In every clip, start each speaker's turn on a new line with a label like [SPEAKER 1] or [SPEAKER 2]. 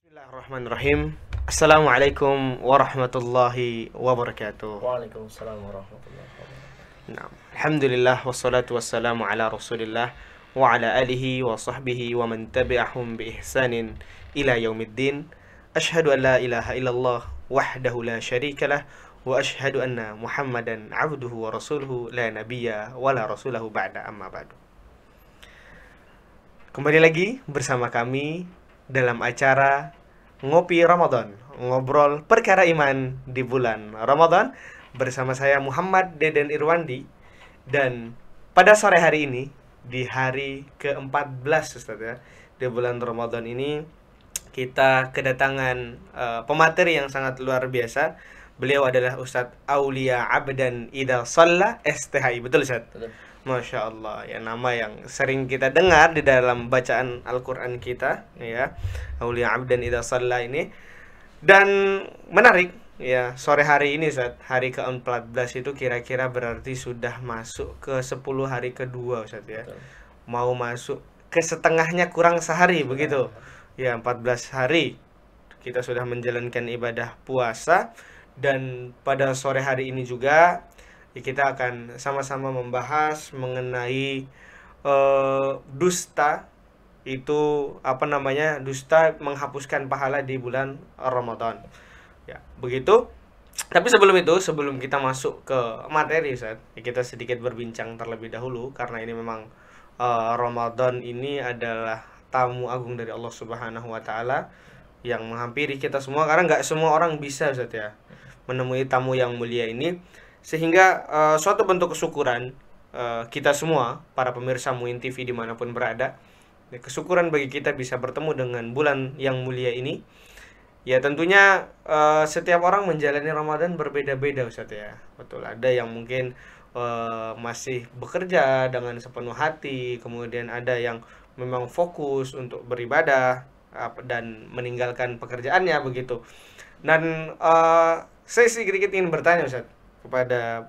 [SPEAKER 1] Bismillahirrahmanirrahim. Assalamualaikum warahmatullahi wabarakatuh.
[SPEAKER 2] Waalaikumsalam warahmatullahi wabarakatuh.
[SPEAKER 1] Nah, alhamdulillah wassalatu wassalamu ala Rasulillah wa ala alihi wa sahbihi wa man tabi'ahum bi ihsanin ila yaumiddin. Asyhadu an la ilaha illallah wahdahu la syarikalah wa asyhadu anna Muhammadan abduhu wa rasuluhu la nabiyya wa la rasulahu ba'da amma ba'du. Kembali lagi bersama kami dalam acara Ngopi Ramadan, ngobrol perkara iman di bulan Ramadan bersama saya Muhammad Deden Irwandi. Dan pada sore hari ini, di hari ke-14 Ustaz ya, di bulan Ramadan ini kita kedatangan pemateri yang sangat luar biasa. Beliau adalah Ustadz Aulia Abdan Idza Shalla STHI. Betul Ustaz?
[SPEAKER 2] Betul.
[SPEAKER 1] Masya Allah, ya, nama yang sering kita dengar di dalam bacaan Al-Quran kita, ya, Aulia Abdan Idza Shalla ini. Dan menarik, ya, sore hari ini Ustaz, hari ke-14 itu kira-kira berarti sudah masuk ke 10 hari kedua Ustaz ya.
[SPEAKER 2] Betul.
[SPEAKER 1] Mau masuk ke setengahnya kurang sehari begitu. Ya, 14 hari kita sudah menjalankan ibadah puasa. Dan pada sore hari ini juga ya, kita akan sama-sama membahas mengenai dusta. Itu apa namanya? Dusta menghapuskan pahala di bulan Ramadan. Ya, begitu. Tapi sebelum itu, sebelum kita masuk ke materi Ustaz, ya, kita sedikit berbincang terlebih dahulu karena ini memang Ramadan ini adalah tamu agung dari Allah Subhanahu wa taala yang menghampiri kita semua, karena nggak semua orang bisa Ustaz ya menemui tamu yang mulia ini. Sehingga suatu bentuk kesyukuran kita semua, para pemirsa Muin TV dimanapun berada, ya, kesyukuran bagi kita bisa bertemu dengan bulan yang mulia ini. Ya tentunya setiap orang menjalani Ramadan berbeda-beda Ustaz ya. Betul, ada yang mungkin masih bekerja dengan sepenuh hati, kemudian ada yang memang fokus untuk beribadah dan meninggalkan pekerjaannya begitu. Dan saya sedikit ingin bertanya Ustaz kepada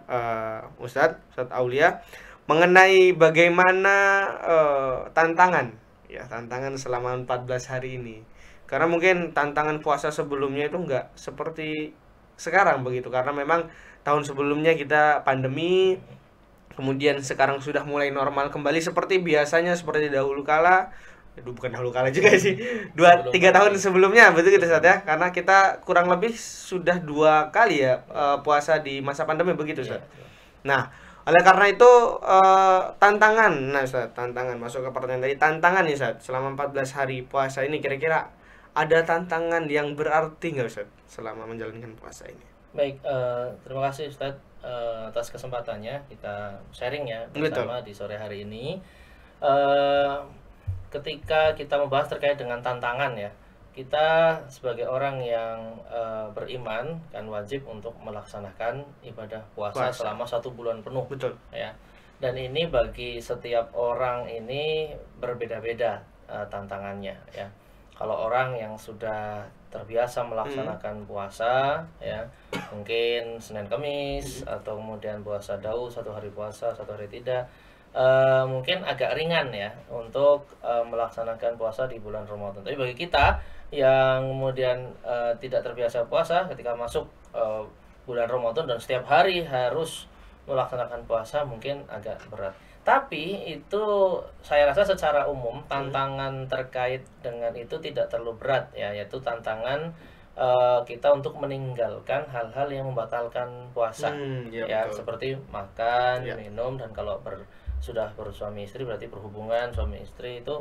[SPEAKER 1] Ustadz Aulia mengenai bagaimana tantangan selama 14 hari ini. Karena mungkin tantangan puasa sebelumnya itu enggak seperti sekarang begitu, karena memang tahun sebelumnya kita pandemi, kemudian sekarang sudah mulai normal kembali seperti biasanya, seperti dahulu kala. Bukan dahulu kala juga sih, 2-3 tahun sebelumnya betul gitu Ustaz ya, karena kita kurang lebih sudah 2 kali ya puasa di masa pandemi begitu Ustaz. Nah, oleh karena itu tantangan, nah Ustaz, tantangan, masuk ke pertanyaan tadi, tantangan nih Ustaz, selama 14 hari puasa ini kira-kira ada tantangan yang berarti nggak Ustaz selama menjalankan puasa ini?
[SPEAKER 2] Baik, terima kasih Ustadz atas kesempatannya kita sharing ya bersama di sore hari ini. Ketika kita membahas terkait dengan tantangan ya, kita sebagai orang yang beriman kan wajib untuk melaksanakan ibadah puasa selama 1 bulan penuh.
[SPEAKER 1] Betul.
[SPEAKER 2] Ya. Dan ini bagi setiap orang ini berbeda-beda tantangannya ya. Kalau orang yang sudah terbiasa melaksanakan puasa ya, mungkin Senin Kamis atau kemudian puasa Daud, 1 hari puasa 1 hari tidak, mungkin agak ringan ya untuk melaksanakan puasa di bulan Ramadan. Tapi bagi kita yang kemudian tidak terbiasa puasa, ketika masuk bulan Ramadan dan setiap hari harus melaksanakan puasa, mungkin agak berat. Tapi itu saya rasa secara umum tantangan terkait dengan itu tidak terlalu berat ya, yaitu tantangan kita untuk meninggalkan hal-hal yang membatalkan puasa ya, seperti makan, minum, dan kalau sudah bersuami istri berarti berhubungan suami istri itu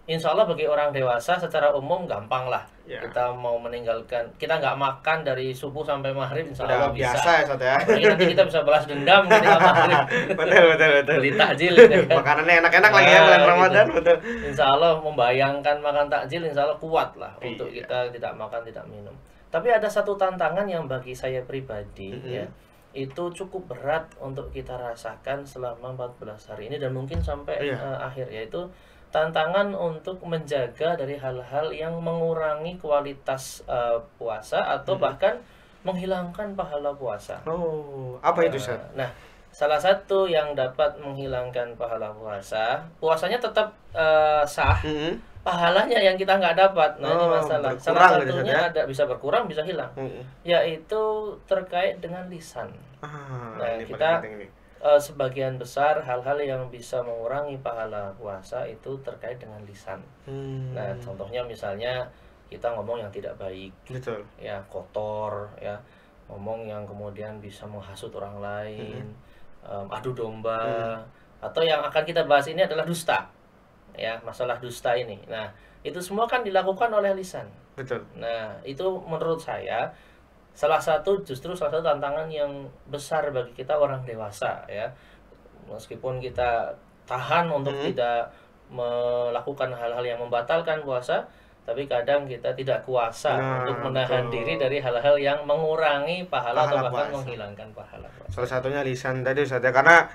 [SPEAKER 2] insya Allah bagi orang dewasa secara umum gampang lah. Kita mau meninggalkan, kita nggak makan dari subuh sampai maghrib insya Allah bisa.
[SPEAKER 1] Biasa ya Ustaz ya.
[SPEAKER 2] Nanti kita bisa balas dendam ketika maghrib.
[SPEAKER 1] betul.
[SPEAKER 2] Beli takjil ya kan?
[SPEAKER 1] Makanannya enak-enak lagi ya bulan Ramadan gitu. Betul.
[SPEAKER 2] Insya Allah membayangkan makan takjil insya Allah kuat lah untuk kita tidak makan tidak minum. Tapi ada satu tantangan yang bagi saya pribadi ya, itu cukup berat untuk kita rasakan selama 14 hari ini dan mungkin sampai akhir, yaitu tantangan untuk menjaga dari hal-hal yang mengurangi kualitas puasa atau bahkan menghilangkan pahala puasa.
[SPEAKER 1] Oh, apa itu Ustaz?
[SPEAKER 2] Nah, salah satu yang dapat menghilangkan pahala puasa, puasanya tetap sah, pahalanya yang kita nggak dapat. Nah, ini masalah. Salah
[SPEAKER 1] berkurang gitu,
[SPEAKER 2] satunya
[SPEAKER 1] ya?
[SPEAKER 2] ada bisa berkurang, bisa hilang. Yaitu terkait dengan lisan. Nah,
[SPEAKER 1] Ini paling
[SPEAKER 2] kita
[SPEAKER 1] penting nih.
[SPEAKER 2] sebagian besar hal-hal yang bisa mengurangi pahala puasa itu terkait dengan lisan. Nah, contohnya misalnya kita ngomong yang tidak baik,
[SPEAKER 1] Betul.
[SPEAKER 2] ya kotor, ya ngomong yang kemudian bisa menghasut orang lain, adu domba, atau yang akan kita bahas ini adalah dusta, ya masalah dusta ini. Nah, itu semua kan dilakukan oleh lisan.
[SPEAKER 1] Betul.
[SPEAKER 2] Nah, itu menurut saya salah satu tantangan yang besar bagi kita orang dewasa, ya. Meskipun kita tahan untuk tidak melakukan hal-hal yang membatalkan puasa, tapi kadang kita tidak kuasa untuk menahan diri dari hal-hal yang mengurangi pahala atau bahkan
[SPEAKER 1] puasa.
[SPEAKER 2] menghilangkan pahala puasa.
[SPEAKER 1] Salah satunya lisan tadi Ustaz ya, karena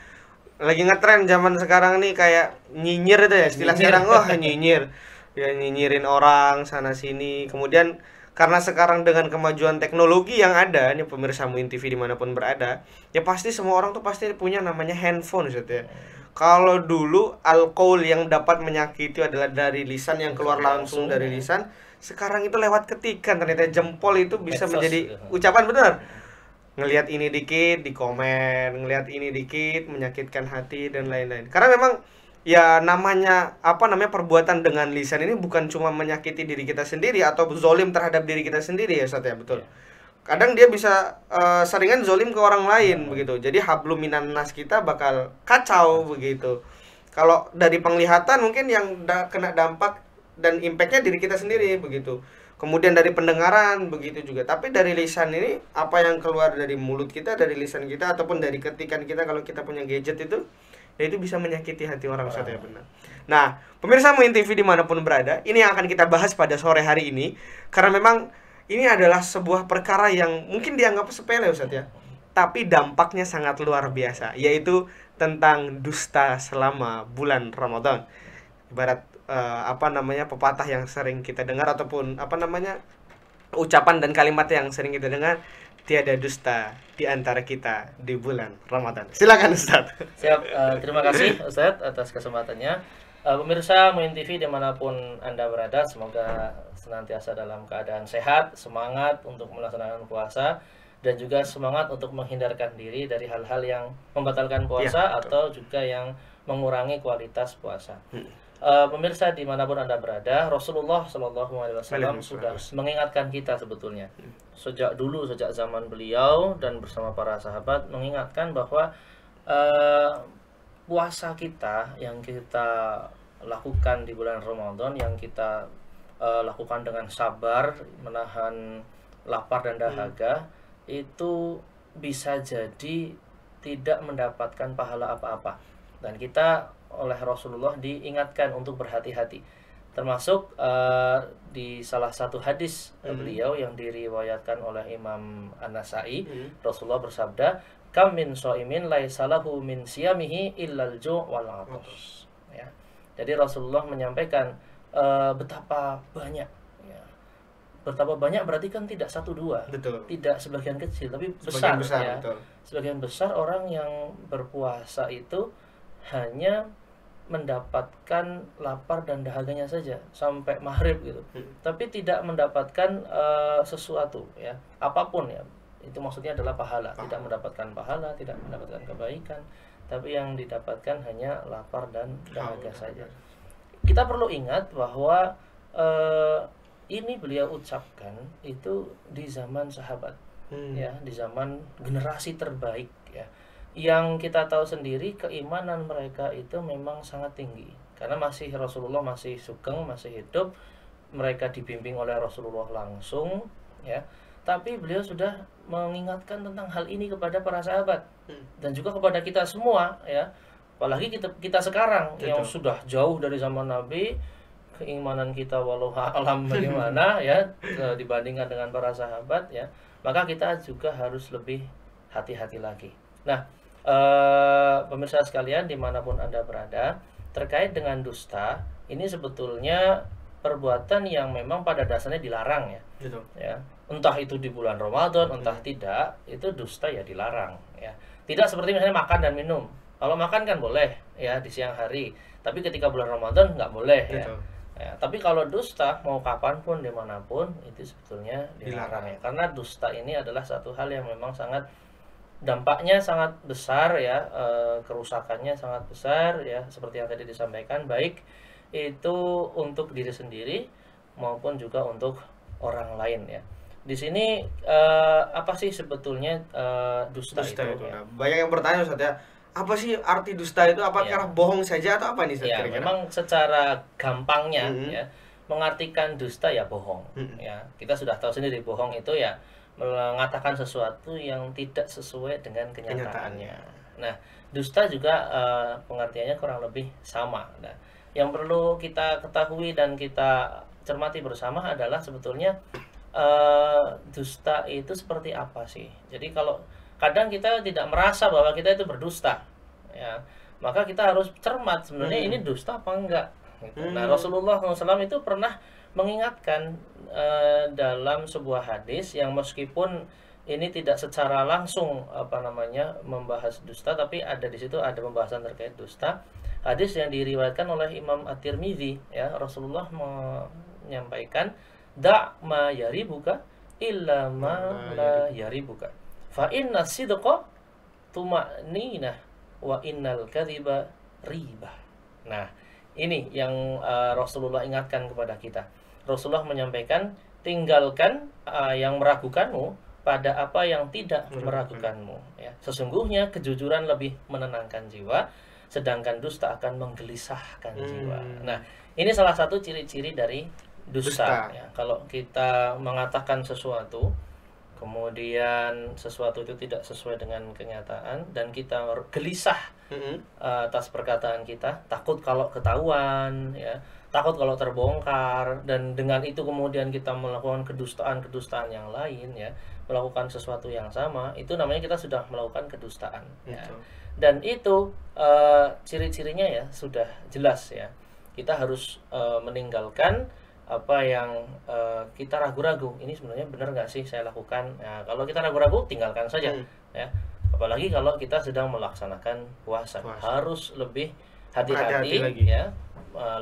[SPEAKER 1] lagi ngetren zaman sekarang nih kayak nyinyir itu ya, istilah sekarang, nyinyir. Ya nyinyirin orang sana sini. Kemudian karena sekarang dengan kemajuan teknologi yang ada, nih pemirsa Muin TV dimanapun berada, ya pasti semua orang tuh pasti punya namanya handphone Ustaz ya. Kalau dulu alkohol yang dapat menyakiti adalah dari lisan, yang keluar langsung dari lisan, sekarang itu lewat ketikan. Ternyata jempol itu bisa menjadi ucapan, benar. Ngelihat ini dikit di komen, ngelihat ini dikit menyakitkan hati dan lain-lain. Karena memang ya namanya perbuatan dengan lisan ini bukan cuma menyakiti diri kita sendiri atau zolim terhadap diri kita sendiri ya Ustaz ya, betul. Kadang dia bisa seringan zolim ke orang lain begitu. Jadi hablum minan nas kita bakal kacau begitu. Kalau dari penglihatan mungkin yang kena dampak dan impactnya diri kita sendiri begitu. Kemudian dari pendengaran begitu juga. Tapi dari lisan ini, apa yang keluar dari mulut kita, dari lisan kita ataupun dari ketikan kita kalau kita punya gadget itu, ya itu bisa menyakiti hati orang Ustaz ya, benar. Nah, pemirsa Muin TV dimanapun berada, ini yang akan kita bahas pada sore hari ini, karena memang ini adalah sebuah perkara yang mungkin dianggap sepele Ustaz ya, tapi dampaknya sangat luar biasa, yaitu tentang dusta selama bulan Ramadan. Ibarat pepatah yang sering kita dengar ataupun ucapan dan kalimat yang sering kita dengar, tiada dusta di antara kita di bulan Ramadan. Silakan Ustaz.
[SPEAKER 2] Siap, terima kasih Ustaz atas kesempatannya. Pemirsa Muin TV dimanapun Anda berada, semoga senantiasa dalam keadaan sehat, semangat untuk melaksanakan puasa, dan juga semangat untuk menghindarkan diri dari hal-hal yang membatalkan puasa atau juga yang mengurangi kualitas puasa. Pemirsa dimanapun Anda berada, Rasulullah SAW sudah mengingatkan kita sebetulnya sejak dulu, sejak zaman beliau dan bersama para sahabat, mengingatkan bahwa puasa kita yang kita lakukan di bulan Ramadan, yang kita lakukan dengan sabar, menahan lapar dan dahaga, itu bisa jadi tidak mendapatkan pahala apa-apa. Dan kita oleh Rasulullah diingatkan untuk berhati-hati. Termasuk di salah satu hadis beliau yang diriwayatkan oleh Imam An-Nasa'i, Rasulullah bersabda, "Kam min shaimin laisa lahu min siyamihi illal ju' wal 'atash." Ya. Jadi Rasulullah menyampaikan betapa banyak, ya. Betapa banyak berarti kan tidak satu dua,
[SPEAKER 1] betul.
[SPEAKER 2] Tidak sebagian kecil, tapi besar, ya.
[SPEAKER 1] Betul.
[SPEAKER 2] Sebagian besar orang yang berpuasa itu hanya mendapatkan lapar dan dahaganya saja sampai maghrib gitu, tapi tidak mendapatkan sesuatu, ya, apapun, ya. Itu maksudnya adalah pahala. Tidak mendapatkan pahala, tidak mendapatkan kebaikan, tapi yang didapatkan hanya lapar dan dahaga saja. Kita perlu ingat bahwa ini beliau ucapkan itu di zaman sahabat, ya, di zaman generasi terbaik, ya, yang kita tahu sendiri keimanan mereka itu memang sangat tinggi, karena Rasulullah masih sugeng, masih hidup, mereka dibimbing oleh Rasulullah langsung, ya. Tapi beliau sudah mengingatkan tentang hal ini kepada para sahabat dan juga kepada kita semua, ya. Apalagi kita sekarang yang sudah jauh dari zaman Nabi, keimanan kita walau alam bagaimana, ya, dibandingkan dengan para sahabat, ya. Maka kita juga harus lebih hati-hati lagi. Nah, pemirsa sekalian dimanapun Anda berada, terkait dengan dusta, ini sebetulnya perbuatan yang memang pada dasarnya dilarang, ya.
[SPEAKER 1] Gitu.
[SPEAKER 2] Ya, entah itu di bulan Ramadan, entah tidak, itu dusta ya dilarang, ya. Tidak seperti misalnya makan dan minum. Kalau makan kan boleh, ya, di siang hari, tapi ketika bulan Ramadan nggak boleh, ya. Ya, tapi kalau dusta mau kapanpun dimanapun itu sebetulnya dilarang ya, karena dusta ini adalah satu hal yang memang sangat dampaknya sangat besar ya, kerusakannya sangat besar ya, seperti yang tadi disampaikan, baik itu untuk diri sendiri maupun juga untuk orang lain ya. Di sini apa sih sebetulnya dusta
[SPEAKER 1] Dusta
[SPEAKER 2] itu
[SPEAKER 1] itu.
[SPEAKER 2] ya?
[SPEAKER 1] Nah, banyak yang bertanya Ustaz ya, apa sih arti dusta itu? Apakah bohong saja atau apa nih Ustaz
[SPEAKER 2] Ya,
[SPEAKER 1] kira-kira?
[SPEAKER 2] memang secara gampangnya ya, mengartikan dusta ya bohong. Ya, kita sudah tahu sendiri bohong itu ya mengatakan sesuatu yang tidak sesuai dengan kenyataannya. Nah, dusta juga pengertiannya kurang lebih sama. Nah, yang perlu kita ketahui dan kita cermati bersama adalah sebetulnya dusta itu seperti apa sih? Jadi kalau kadang kita tidak merasa bahwa kita itu berdusta, ya, maka kita harus cermat sebenarnya ini dusta apa enggak. Gitu. Nah, Rasulullah SAW itu pernah mengingatkan dalam sebuah hadis yang meskipun ini tidak secara langsung membahas dusta, tapi ada di situ ada pembahasan terkait dusta. Hadis yang diriwayatkan oleh Imam At-Tirmidzi ya, Rasulullah menyampaikan da' ma yaribuka illa ma la yaribuka fa inna sidqa tuma'ninah wa innal kadhiba riba. Nah, ini yang Rasulullah ingatkan kepada kita. Rasulullah menyampaikan, tinggalkan yang meragukanmu pada apa yang tidak meragukanmu ya. Sesungguhnya kejujuran lebih menenangkan jiwa, sedangkan dusta akan menggelisahkan jiwa. Nah, ini salah satu ciri-ciri dari dusta. Ya. Kalau kita mengatakan sesuatu, kemudian sesuatu itu tidak sesuai dengan kenyataan dan kita gelisah atas perkataan kita, takut kalau ketahuan, ya, takut kalau terbongkar, dan dengan itu kemudian kita melakukan kedustaan yang lain, ya, melakukan sesuatu yang sama, itu namanya kita sudah melakukan kedustaan. Ya. Dan itu ciri-cirinya ya sudah jelas ya. Kita harus meninggalkan apa yang kita ragu-ragu, ini sebenarnya benar nggak sih saya lakukan. Nah, kalau kita ragu-ragu tinggalkan saja ya, apalagi kalau kita sedang melaksanakan puasa. Harus lebih hati-hati ya,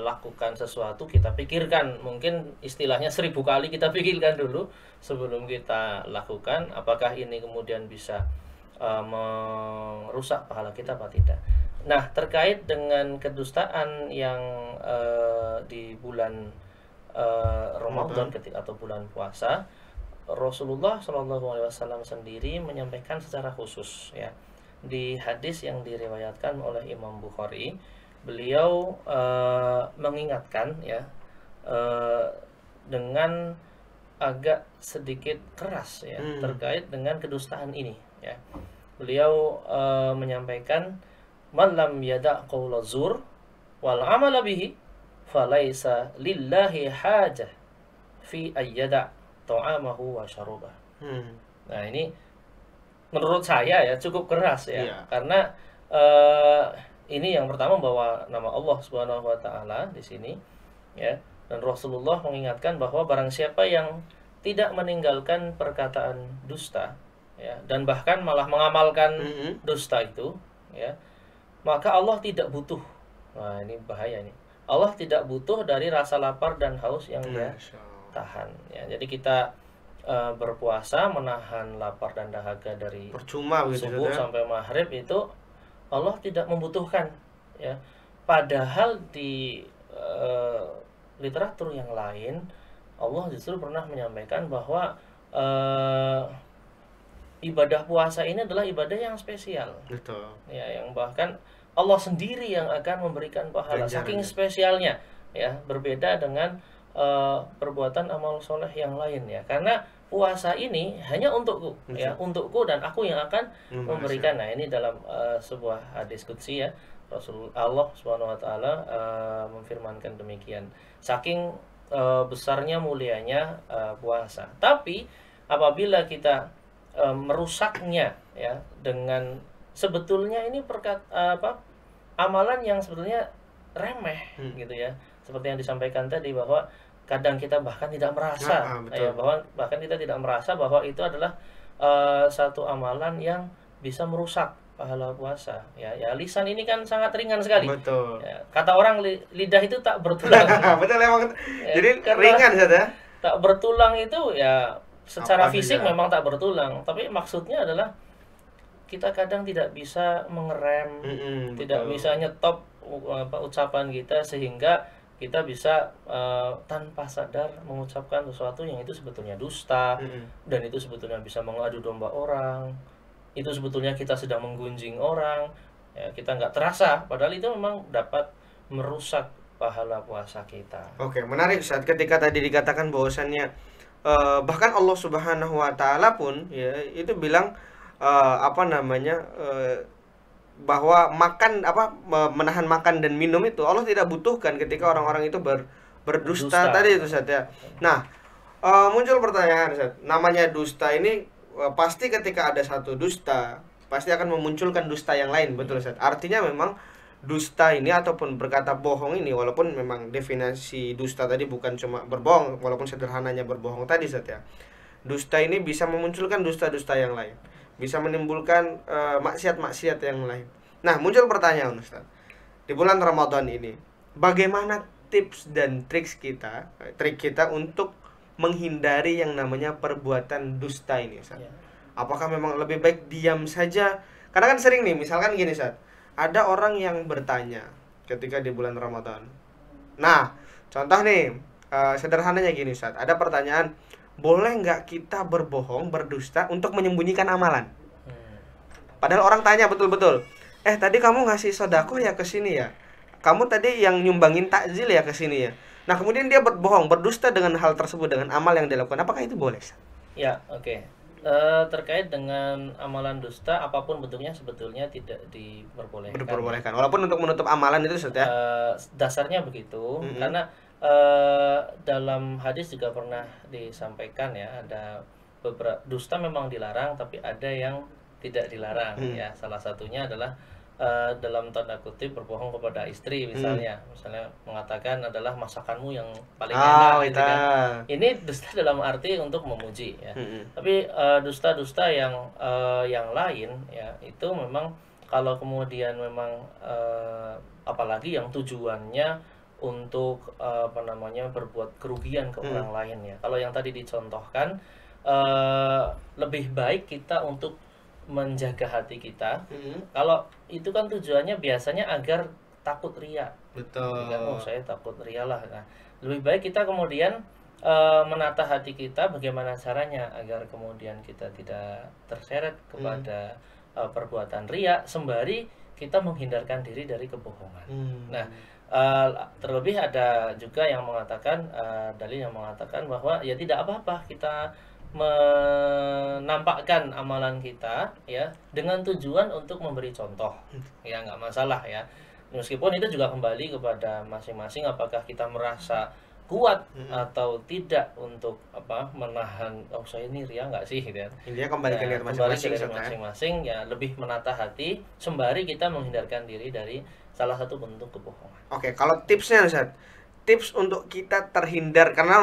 [SPEAKER 2] lakukan sesuatu kita pikirkan, mungkin istilahnya 1000 kali kita pikirkan dulu sebelum kita lakukan, apakah ini kemudian bisa merusak pahala kita apa tidak. Nah, terkait dengan kedustaan yang di bulan Ramadan atau bulan puasa, Rasulullah SAW sendiri menyampaikan secara khusus ya, di hadis yang diriwayatkan oleh Imam Bukhari, beliau mengingatkan ya dengan agak sedikit keras ya terkait dengan kedustaan ini ya. Beliau menyampaikan, man lam yada' qaula zur wal amala bihi falaisa lillahi hajah fi ayyada' ta'amahu wa syarubah. Nah, ini menurut saya ya cukup keras ya, karena ini yang pertama bahwa nama Allah Subhanahu wa taala di sini ya, dan Rasulullah mengingatkan bahwa barang siapa yang tidak meninggalkan perkataan dusta ya, dan bahkan malah mengamalkan dusta itu ya, maka Allah tidak butuh. Nah, ini bahaya nih. Allah tidak butuh dari rasa lapar dan haus yang dia tahan ya. Jadi kita berpuasa menahan lapar dan dahaga dari
[SPEAKER 1] percuma
[SPEAKER 2] subuh sampai maghrib itu Allah tidak membutuhkan ya. Padahal di literatur yang lain Allah justru pernah menyampaikan bahwa ibadah puasa ini adalah ibadah yang spesial.
[SPEAKER 1] Betul.
[SPEAKER 2] Ya, yang bahkan Allah sendiri yang akan memberikan pahala saking spesialnya ya, berbeda dengan perbuatan amal soleh yang lain ya. Karena puasa ini hanya untukku ya, untukku dan aku yang akan memberikan. Nah, ini dalam sebuah hadis qudsi ya, Allah Subhanahu wa taala memfirmankan demikian. Saking besarnya mulianya puasa. Tapi apabila kita merusaknya ya dengan sebetulnya ini amalan yang sebetulnya remeh gitu ya, seperti yang disampaikan tadi bahwa kadang kita bahkan tidak merasa ya, bahkan kita tidak merasa bahwa itu adalah satu amalan yang bisa merusak pahala puasa. Ya lisan ini kan sangat ringan sekali.
[SPEAKER 1] Betul.
[SPEAKER 2] Ya, kata orang lidah itu tak bertulang.
[SPEAKER 1] Betul emang.
[SPEAKER 2] Ya,
[SPEAKER 1] Jadi
[SPEAKER 2] karena
[SPEAKER 1] ringan Ustaz ya.
[SPEAKER 2] tak bertulang itu ya secara
[SPEAKER 1] Apa
[SPEAKER 2] fisik
[SPEAKER 1] saja.
[SPEAKER 2] memang tak bertulang, tapi maksudnya adalah kita kadang tidak bisa mengerem, tidak
[SPEAKER 1] Betul.
[SPEAKER 2] bisa nyetop ucapan kita sehingga kita bisa tanpa sadar mengucapkan sesuatu yang itu sebetulnya dusta, dan itu sebetulnya bisa mengadu domba orang, itu sebetulnya kita sedang menggunjing orang, ya, kita nggak terasa padahal itu memang dapat merusak pahala puasa kita.
[SPEAKER 1] Oke, menarik Ustaz ketika tadi dikatakan bahwasannya bahkan Allah Subhanahu wa taala pun ya itu bilang bahwa makan menahan makan dan minum itu Allah tidak butuhkan ketika orang-orang itu berdusta
[SPEAKER 2] Berdusta.
[SPEAKER 1] tadi itu Ustaz ya. Nah, muncul pertanyaan Ustaz. Namanya dusta ini pasti ketika ada satu dusta pasti akan memunculkan dusta yang lain, betul Ustaz. Artinya memang dusta ini ataupun berkata bohong ini, walaupun memang definisi dusta tadi bukan cuma berbohong, walaupun sederhananya berbohong tadi Ustaz ya. Dusta ini bisa memunculkan dusta-dusta yang lain, bisa menimbulkan maksiat-maksiat yang lain. Nah, muncul pertanyaan Ustaz. Di bulan Ramadan ini, bagaimana tips dan trik kita untuk menghindari yang namanya perbuatan dusta ini Ustaz?
[SPEAKER 2] Ya.
[SPEAKER 1] Apakah memang lebih baik diam saja? Karena kan sering nih, misalkan gini Ustaz. Ada orang yang bertanya ketika di bulan Ramadan. Nah, contoh nih, sederhananya gini Ustaz. Ada pertanyaan, boleh nggak kita berbohong, berdusta untuk menyembunyikan amalan? Padahal orang tanya betul-betul. Tadi kamu ngasih sedekah ya ke sini ya. Kamu tadi yang nyumbangin takjil ya ke sini ya. Nah, kemudian dia berbohong, berdusta dengan hal tersebut, dengan amal yang dilakukan. Apakah itu boleh Ustaz?
[SPEAKER 2] Ya, oke. Terkait dengan amalan dusta apapun bentuknya sebetulnya tidak diperbolehkan.
[SPEAKER 1] Diperbolehkan. Walaupun untuk menutup amalan itu Ustaz ya.
[SPEAKER 2] Dasarnya begitu, karena dalam hadis juga pernah disampaikan ya, ada beberapa dusta memang dilarang tapi ada yang tidak dilarang ya. Salah satunya adalah dalam tanda kutip berbohong kepada istri misalnya mengatakan adalah masakanmu yang paling enak gitu kan. Ini dusta dalam arti untuk memuji ya. Tapi dusta-dusta yang lain ya itu memang kalau kemudian memang apalagi yang tujuannya untuk berbuat kerugian ke orang lain ya. Kalau yang tadi dicontohkan lebih baik kita untuk menjaga hati kita. Kalau itu kan tujuannya biasanya agar takut ria.
[SPEAKER 1] Betul.
[SPEAKER 2] Oh, saya takut ria lah. Nah, lebih baik kita kemudian menata hati kita bagaimana caranya agar kemudian kita tidak terseret kepada perbuatan ria sembari kita menghindarkan diri dari kebohongan. Nah, terlebih ada juga yang mengatakan dalil yang mengatakan bahwa ya tidak apa-apa kita menampakkan amalan kita ya dengan tujuan untuk memberi contoh ya, nggak masalah ya, meskipun itu juga kembali kepada masing-masing apakah kita merasa kuat atau tidak untuk menahan saya ini ria nggak sih gitu ya.
[SPEAKER 1] Intinya kembali ke niat
[SPEAKER 2] masing-masing ya, lebih menata hati sembari kita menghindarkan diri dari salah satu bentuk kebohongan.
[SPEAKER 1] Oke, kalau tipsnya Ustaz, tips untuk kita terhindar karena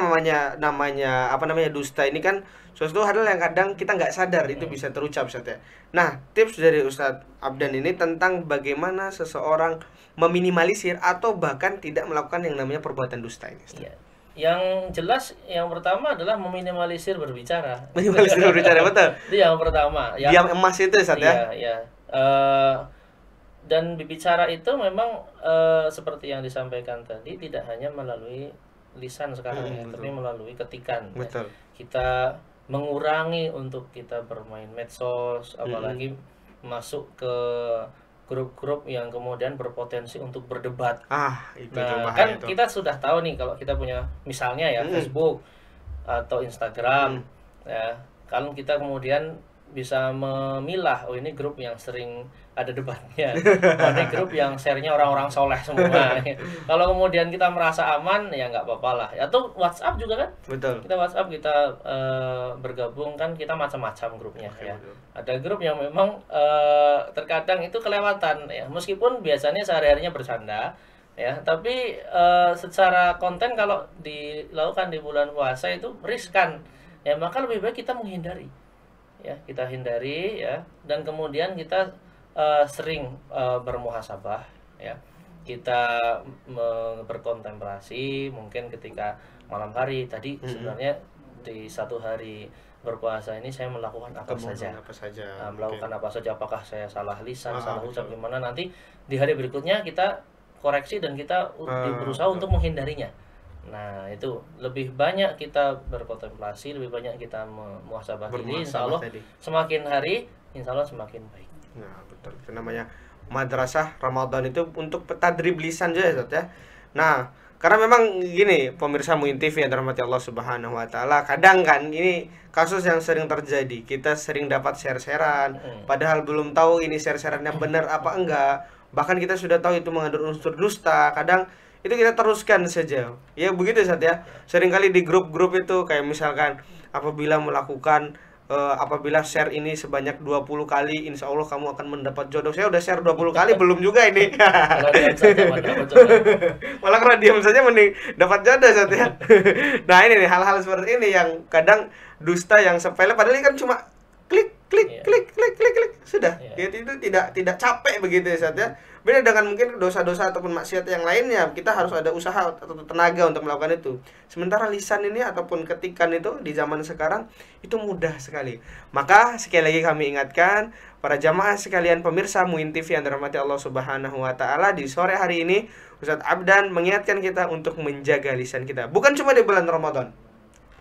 [SPEAKER 1] namanya dusta ini kan suatu hal yang kadang kita nggak sadar itu bisa terucap Ustaz ya. Nah, tips dari Ustaz Abdan ini tentang bagaimana seseorang meminimalisir atau bahkan tidak melakukan yang namanya perbuatan dusta ini Ustaz.
[SPEAKER 2] Iya. Yang jelas yang pertama adalah meminimalisir berbicara.
[SPEAKER 1] Minimalisir berbicara, betul.
[SPEAKER 2] Itu yang pertama.
[SPEAKER 1] Diam emas itu Ustaz ya.
[SPEAKER 2] Iya. Dan berbicara itu memang seperti yang disampaikan tadi tidak hanya melalui lisan sekarang ya, tapi melalui ketikan.
[SPEAKER 1] Betul.
[SPEAKER 2] Kita mengurangi untuk kita bermain medsos, apalagi masuk ke grup-grup yang kemudian berpotensi untuk berdebat.
[SPEAKER 1] Itu
[SPEAKER 2] nah, kan itu. Kita sudah tahu nih kalau kita punya misalnya ya Facebook atau Instagram ya, kalau kita kemudian bisa memilah, oh ini grup yang sering ada debatnya, ada grup yang share-nya orang-orang soleh semua. Kalau kemudian kita merasa aman ya nggak apa-apa lah. Atau WhatsApp juga kan?
[SPEAKER 1] Betul.
[SPEAKER 2] Kita WhatsApp kita bergabung kan, kita macam-macam grupnya ya. Betul. Ada grup yang memang terkadang itu kelewatan ya, meskipun biasanya sehari-harinya bercanda ya, tapi secara konten kalau dilakukan di bulan puasa itu riskan ya, maka lebih baik kita menghindari ya, kita hindari ya, dan kemudian kita sering bermuhasabah ya. Kita berkontemplasi mungkin ketika malam hari tadi sebenarnya di satu hari berpuasa ini saya melakukan apa saja. Melakukan apa saja, apakah saya salah lisan, salah ucap gimana, nanti di hari berikutnya kita koreksi dan kita berusaha untuk menghindarinya. Nah, itu lebih banyak kita berkontemplasi, lebih banyak kita muhasabah diri, insya Allah semakin hari insya Allah semakin baik.
[SPEAKER 1] Nah, betul. Itu namanya madrasah Ramadan itu untuk tadrib lisan juga ya, Ustaz ya. Nah, karena memang gini, pemirsa Muin TV yang dirahmati Allah Subhanahu wa taala, kadang kan ini kasus yang sering terjadi. Kita sering dapat share-sharean, padahal belum tahu ini share-shareannya benar apa enggak. Bahkan kita sudah tahu itu mengandung unsur dusta. Kadang itu kita teruskan saja. Ya begitu Ustaz ya. Seringkali di grup-grup itu kayak misalkan apabila share ini sebanyak 20 kali, insya Allah kamu akan mendapat jodoh. Saya udah share 20 kali, belum juga ini. Malah kalau diam saja mending dapat jodoh saat ya. Nah ini nih, hal-hal seperti ini yang kadang dusta yang sepele, padahal ini kan cuma klik sudah. Itu tidak capek begitu ya saat ya. Beda dengan mungkin dosa-dosa ataupun maksiat yang lainnya, kita harus ada usaha atau tenaga untuk melakukan itu. Sementara lisan ini ataupun ketikan itu di zaman sekarang itu mudah sekali. Maka sekali lagi kami ingatkan para jamaah sekalian pemirsa Muin TV yang dirahmati Allah Subhanahu wa taala, di sore hari ini Ustadz Abdan mengingatkan kita untuk menjaga lisan kita. Bukan cuma di bulan Ramadan,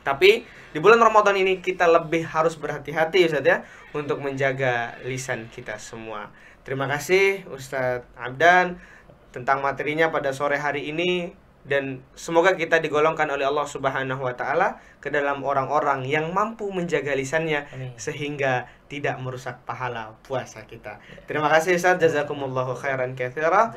[SPEAKER 1] tapi di bulan Ramadan ini kita lebih harus berhati-hati Ustadz ya, untuk menjaga lisan kita semua. Terima kasih Ustadz Abdan tentang materinya pada sore hari ini, dan semoga kita digolongkan oleh Allah Subhanahu wa taala ke dalam orang-orang yang mampu menjaga lisannya. Amin. Sehingga tidak merusak pahala puasa kita. Terima kasih Ustadz, jazakumullahu khairan katsira.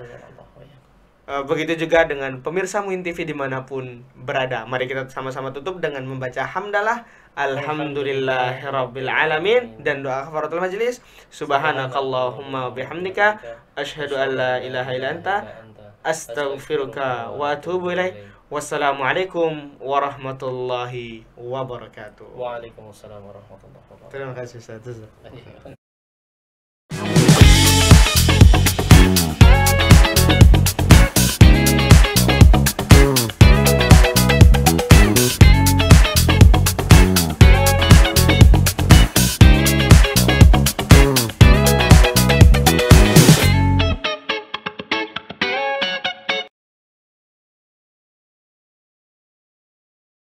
[SPEAKER 1] Begitu juga dengan pemirsa Muin TV dimanapun berada. Mari kita sama-sama tutup dengan membaca hamdalah alhamdulillahirabbil alamin dan doa kafaratul majlis. Subhanakallahumma bihamdika asyhadu an la ilaha illa anta astaghfiruka wa atubu ilaik. Wassalamualaikum warahmatullahi wabarakatuh.
[SPEAKER 2] Waalaikumsalam warahmatullahi wabarakatuh.
[SPEAKER 1] Terima kasih Ustaz.